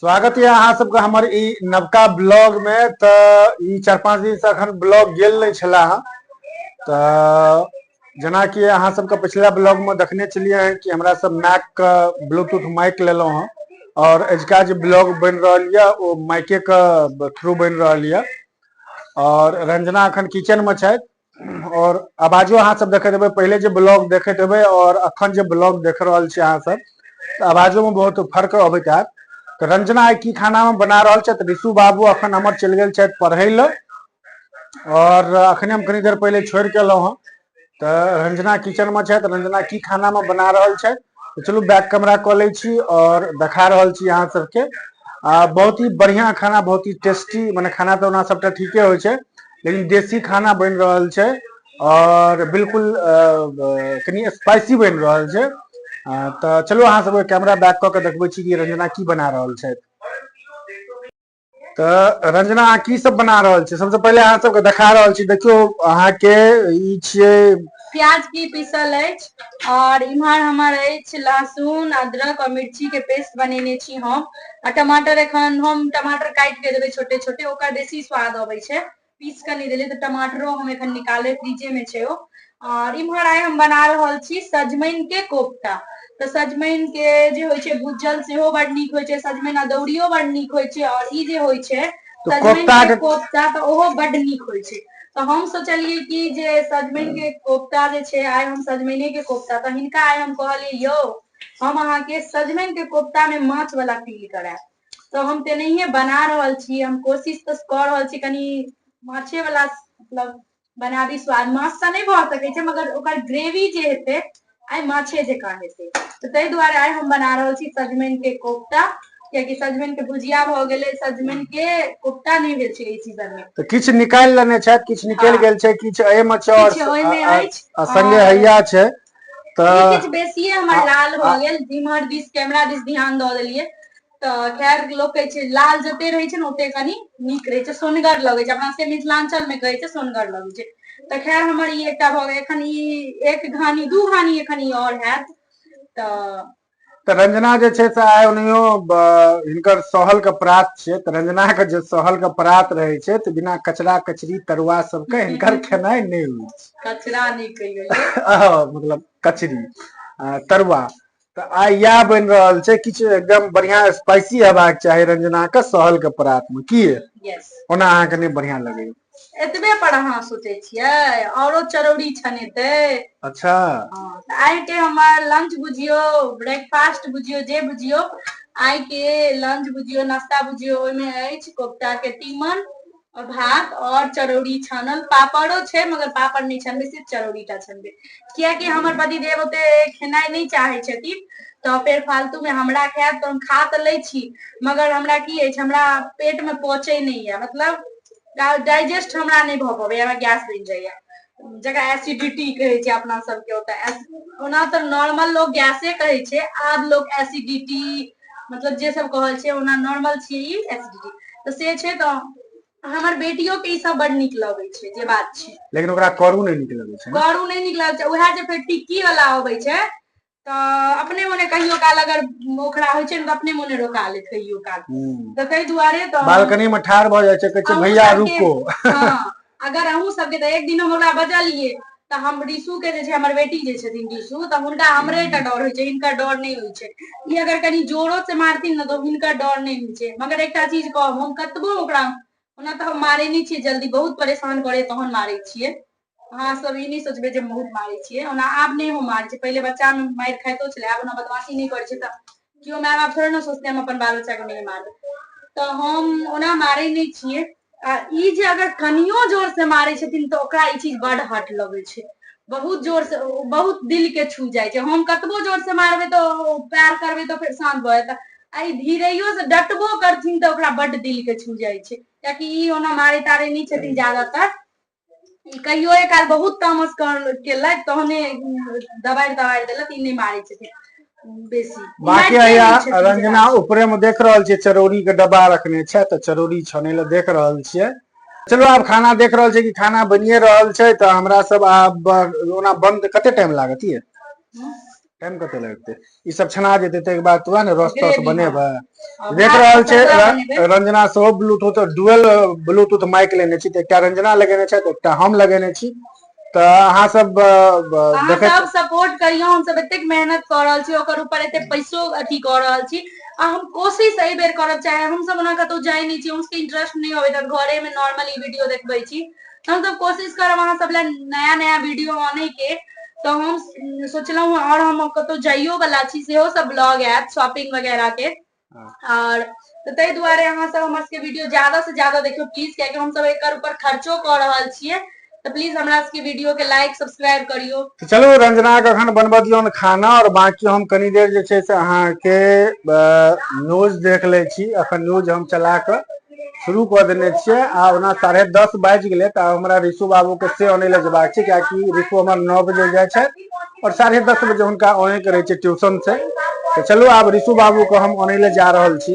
स्वागत है अहाँ सबके हमर ई नवका ब्लॉग में। तो ई 4-5 दिन से अखन ब्लॉग गेल नहीं छला हँ। तो जना कि अहाँ सबके पिछला ब्लॉग में देखने चलिए हैं कि हमरा सब मैक का ब्लूटूथ माइक लेलो हँ और अजका जो ब्लॉग बन रहा है वो माइके का थ्रू बन रहा है। और रंजना अखन किचन में है और आवाजो अहाँ सब देखते हेबै। पहले जो ब्लॉग देखते हेबै और अखन जो ब्लॉग देख रहा है अहाँ सब तो आवाजो में बहुत फर्क अबैत हैत। तो रंजना आई की खाना में बना रहा है। ऋषु बाबू अखन हमर चल गए पढ़े ल और अखने हम कनी देर पहले छोड़ के अलो हँ। तो रंजना किचन में है। रंजना की खाना में बना रहा है तो चलू बैक कैमरा क ले छी और देखा रहा छी अहाँ सबके। बहुत ही बढ़िया खाना, बहुत ही टेस्टी माने खाना तो सबटा ठीके हो छे लेकिन देसी खाना बन रहा है और बिल्कुल कनी स्पाइसी बन रहा है। तो चलो अहाँ सब कैमरा बैक क के देखबै छी कि रंजना की बना रहा है। तो रंजना अहाँ की सब बना रहा है? सबसे पहले अहाँ सबके देखा रहा छी, देखियो अहाँ के ई छिए प्याज की पीसल और इम्हर हमर लहसुन अदरक और मिर्ची के पेस्ट बनेने छी हम। और टमाटर एखन हम टमाटर काट के देबे छोटे छोटे, ओकर बेसी स्वाद आबै छै। पीस के नहीं देले तो टमाटरो हम एखन निकाले फ्रिजे में छै। और इम्हर आइ हम बना रहल छी सजमैन के कोफ्ता। तो सजमैन के जे होय छै भुज्जल सेहो बड नीक होय छै, सजमैन अदौड़ियो बड नीक होय छै और ई जे होय छै तो सजमैन के कोफ्ता तो ओहो बड नीक होय छै। तो हम सोचलिए कि जे सजमैन के कोफ्ता जे छै आइ हम सजमैने के कोफ्ता, तो हिनका आइ हम कहलिए यौ हम अहाँ के सजमैन के कोफ्ता में माछ वाला फील कराएब। तो हम तेनहिए बना रहल छी। हम कोशिश तो कर रहल छी कनी माछे वाला मतलब बनाबी, स्वाद माछ से नहीं भ सकै छै मगर ओकर ग्रेवी जे हेतै आइ माछे जकाँ हेतै। तो ताहि दुआरे आइ हम बना रहल छी सजमैन के कोफ्ता, कियाकि सजमैन के भुजिया भ गेलै, सजमैन के कोफ्ता नहीं भेल छै ई सीजन में। तो किछ निकाल लेने छै, किछ निकल गेल छै, किछ ए में छै और संगे हैया छै। तो किछ बेसिए हमर लाल भ गेल, इम्हर दिस कैमरा दिस ध्यान द देलिए। तो खैर लोग कहे छै लाल जते रहे छै ने ओते कनी नीक रहे छै, सोनगर लगे छै। अपना से मिथिलांचल में कहे छै सोनगर लगे छै। तो खैर हमर ई एकटा भ गेल, एखन ई एक घानी दू घानी एखन ई और हैत। तो रंजना जे छै से आइ ओनहियो हिनकर सहल के प्रात छै। तो रंजना के जे सहल के प्रात रहे छै तो बिना कचरा कचरी तरुआ सब के हिनकर खेनाई नहीं हुई छै। कचरा नहीं कहियो मतलब कचरी तरुआ। तो आइ या बन रहा है किछ एकदम बढ़िया स्पाइसी हेबाक चाही रंजना के सहल के प्रात में की ओना अहाँ के नहीं बढ़िया लगे एतबे पर अहाँ सोचे छियै औरो चरौड़ी छनेते। अच्छा आइ के हमर लंच बुझियो, ब्रेकफास्ट बुझियो, जे बुझियो आइ के लंच बुझियो, नाश्ता बुझियो, ओहिमे अछि कोफ्ता के तीमन और भात और चरौड़ी छानल। पापड़ो छै मगर पापड़ नहीं छनबे, सिर्फ चरौड़ी टा छनबे, कियाकि हमर पति देव ओते खेनाई नहीं चाहे छथिन। तो फिर फालतू में हमरा खायब तो हम खा तो ले छी मगर हमरा की है हमरा पेट में पचे नहीं है, मतलब डाइजेस्ट हमरा नहीं भ पाबे, हमरा गैस बन जाइए जगह एसिडिटी कहे छै अपना सबके ओता। ओना तो नॉर्मल लोग गैसे कहे छै, आब लोग एसिडिटी मतलब जे सब कहल छै ओना नॉर्मल छी ई एसिडिटी। तो से छै तो हमर बेटियों के ई सब बड नीक लगे छै, जे बात छै। लेकिन ओकरा करू नहीं निक लगे छै, करू नहीं निक लगे छै। उहे जे फिर टिक्की वाला आबै छै तो अपने मोने कहियो काल अगर ओकरा होय छै न तो अपने मोने रोका लेत कहियो काल। तो तै दुआरे तो बालकनी में ठाड़ भ जाय छै, कहै छै भैया रुको। हां अगर अहूँ सबके तो एक दिन हम ओकरा बजलिए तो हम ऋषु के जे छै हमर बेटी जे छथिन ऋषु तो हुनका हमरे टा डर होय छै, हिनका डर नहीं होय छै। ई अगर कनी जोरो से मारथिन न तो हिनका डर नहीं होय छै। मगर एकटा चीज कहब हम कतबो ओकरा ओना तो हम मारे नहीं छियै जल्दी, बहुत परेशान करे तहन मारे छियै। अहाँ सब ई नहीं सोचबे जे बहुत मारे छियै, ओना आब नहीं हम मारे छियै। पहले बच्चा में मार खाइतो छलै, आब ओना बदमाशी नहीं करे छै त कियो माय बाप थोड़े न सोचते हम अपन बाल बच्चा के नहीं मारबै। तो हम ओना मारे नहीं छियै। ई जे अगर कनियो जोर से मारे छथिन तो ओकरा ई चीज बड हट लगे छै, बहुत जोर से, बहुत दिल के छू जाय छै। हम कतबो जोर से मारबै तो प्यार करबै तो फिर शांत भ जाएत। आई धीरेयो से डटबो करथिन तो ओकरा बड दिल के छू जाय छै, कियाकि ई ओना मारे तारे नहीं छथिन ज्यादातर। कहियो एक काल बहुत तामस केलक तहने दबारि देलक, ई नहीं मारे छथिन बेसी। बाकी रंजना ऊपरे में देख रहल छियै चरौड़ी के डब्बा रखने छै तो चरौड़ी छाने ले देख रहल छियै। चलो आब खाना देख रहल छै कि खाना बनिए रहल छै तो हमरा सब आब ओना बंद कते टाइम लागत ये? टाइम कते लगते ई सब छना जेते त एक बार तुआ ने रस तस ग्रेवी, बनेबे और देख भात रहल के छै तरुआ बनेबै। रंजना सेहो ब्लूटूथ डुअल ब्लूटूथ माइक लेने छी त एकटा रंजना लगेने छै एकटा हम लगेने छी त अहाँ सब अहाँ देखैत सब सपोर्ट करियो, हम सब एतेक मेहनत कर रहल छी, ओकर ऊपर एते पैसो अथी कर रहल छी आ हम कोशिश एहि बेर करब चाहे हम सब ओना कतौ जाय नहीं छी, हम सबके इंटरेस्ट नहीं होवे त घरे में नॉर्मली वीडियो देखबै छी। हम सब कोशिश करब अहाँ सब ले नया नया वीडियो आने के, तो हम सोचलहुँ और हम कतौ जाइयो वाला छी, सेहो सब ब्लॉग ऐप शॉपिंग वगैरह के और तो ताहि दुआरे अहाँ सब हमर सबके वीडियो ज्यादा से ज्यादा देखियो प्लीज, कियाकि हम सब एकर ऊपर खर्चो कर रहल छियै, तो प्लीज हमरा सबके वीडियो के लाइक सब्सक्राइब करियो। चलू रंजना के अखन बनबऽ दियौन खाना और बाकी हम कनी देर जे छै से अहाँके न्यूज देख लै छी। अखन न्यूज हम चला कऽ शुरू कऽ देने छियै आ ओना 10:30 बाजि गेलै तऽ हमरा ऋषु बाबू के से आनै लए जेबाक छै, कियाकि ऋषु हमर 9 बजे जाइ छै और 10:30 बजे हुनका आने के रहै छै ट्यूशन से। तो चलू आब ऋषु बाबू को हम आनै लए जा रहल छी।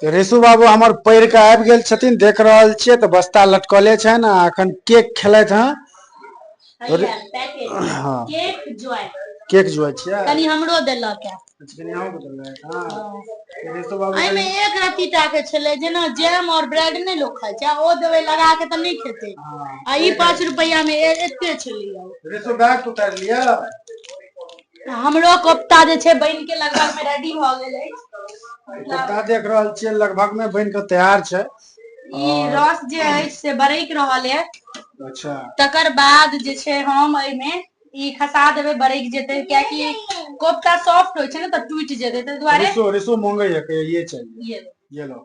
तो ऋषु बाबू हमर पढ़ि के आबि गेल छथिन, देख रहल छियै तऽ बस्ता लटकले छनि आ अखन केक खेलैत हैं। हाँ केक जुआ छियै, कनी हमरो देलक है, एहि में एक रत्तीटा के छलै, जेना जैम और ब्रेड नहीं लोग खाय छै ओ देबै लगा के तऽ नहीं खेतै, आ ई 5 रुपया में एते छलै। ऋषु बैग उतार लिया। हमरो कोफ्ता जे छै बन के लगभग में रेडी भ गेल अछि, कोफ्ता देख रहल छियै लगभग में बन के तैयार छै। ई रस जे अछि से बरैक रहल है, अच्छा तकर बाद जे छै हम एहि में ई खसा देबै, बरैक जेतै, कियाकि कोफ्ता सॉफ्ट होइ छै ने तऽ टूटि जेतै, ताहि दुआरे ऋषु मांगे है कि ये चाहिए, ये लो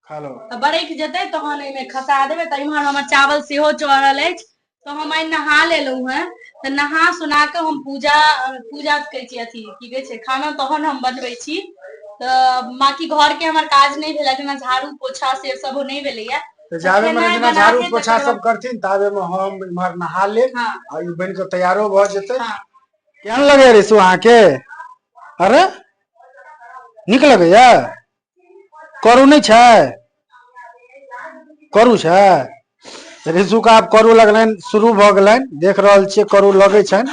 खा लो। बरैक जेतै तहन एहि में खसा देबै। तऽ इम्हर हमर चावल सेहो चढ़ल अछि, तो हम आइ नहा लेलहुँ हैं, तऽ नहा सुना के हम पूजा करै छी, अथी की कहै छै खाना तहन हम बनबै छी। तऽ बाकी घर के हमर काज नहीं भेलै, जेना झाड़ू पोछा से सब नहीं भेलैया। तो जाबे में जेना झाड़ू पोछा सब करथिन ताबे में हम इम्हर नहा लेब आ ई बन के तैयारो भ जेतै। केहन लगे ऋषु अहाँ के? अरे नीक लगैया? करू नहीं छै? करू छै? ऋषु का आब करू लगलनि शुरू भ गेलनि, देख रहल छियै करू लगै छनि।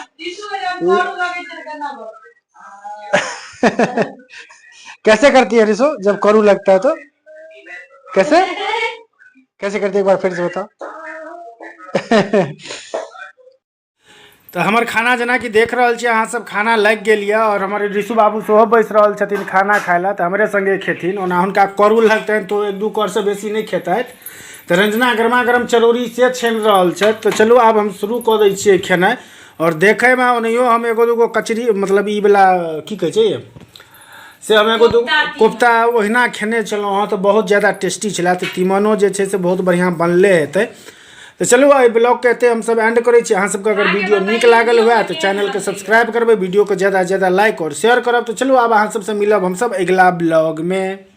कैसे करती है ऋषु जब करू लगता है तो? कैसे कैसे करती है एक बार फिर से बताओ। तो हमर खाना जेना कि देख रहल छियै अहाँ सब, खाना लग गेल ये और हमर ऋषु बाबू सेहो बैस रहल छथिन खाना खाय ला, तो हमरे संगे खेथिन। ओना हुनका करू लगतनि तो 1-2 कर से बेसी नहीं खेतैथ। तो रंजना गरमा गरम चरौरी से छानि रहल छथि। तो चलू आब हम शुरू कऽ दै छियै खेनाइ। और देखे में ओनाहियो हम 1-2 कचरी मतलब ई वाला की कहै छै से हम 1-2 कोफ्ता ओहिना खेने छलहुँ हँ, तो बहुत ज़्यादा टेस्टी छलै। तो तीमनो जे छै से बहुत बढ़िया बनले हेतै। तो चलू एहि ब्लॉग के एते हम सब एंड करै छी। अहाँ सबके अगर वीडियो नीक लागल हुए तो चैनल के सब्सक्राइब करबै, वीडियो को ज़्यादा से ज़्यादा लाइक और शेयर करब। तो चलू आब अहाँ सबसे मिलब हम सब अगला ब्लॉग में।